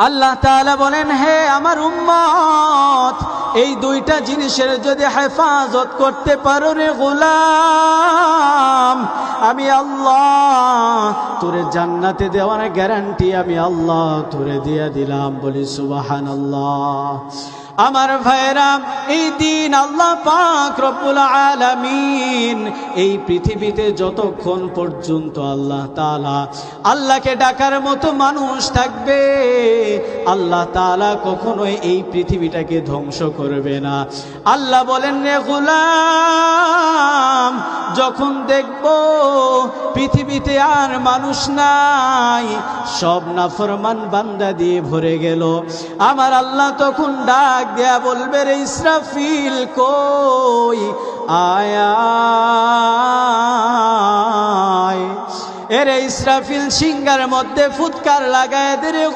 আল্লাহ তাআলা বলেন, হে আমার উম্মত, এই দুইটা জিনিসের যদি হেফাজত করতে পারো রে গোলাম, আমি আল্লাহ তোরে জান্নাতে দেওয়ার গ্যারান্টি আমি আল্লাহ তোরে দিয়ে দিলাম। বলি সুবহানাল্লাহ। আমার ভাইরা, এই দিন আল্লাহ পাক রব্বুল আলামিন এই পৃথিবীতে যতক্ষণ পর্যন্ত আল্লাহ তাআলা আল্লাহকে ডাকার মতো মানুষ থাকবে, আল্লাহ তাআলা কখনোই এই পৃথিবীটাকে ধ্বংস করবে না। আল্লাহ বলেন, রে গোলাম, যখন দেখব পৃথিবীতে আর মানুষ নাই, সব নাফরমান বান্দা দিয়ে ভরে গেল, আমার আল্লাহ তখন ডাক দেয়া বলবে, রে ইসরাফিল কই, আয়া এরে ইসরাফিল সিংহার মধ্যে ফুৎকার লাগায় দে রে।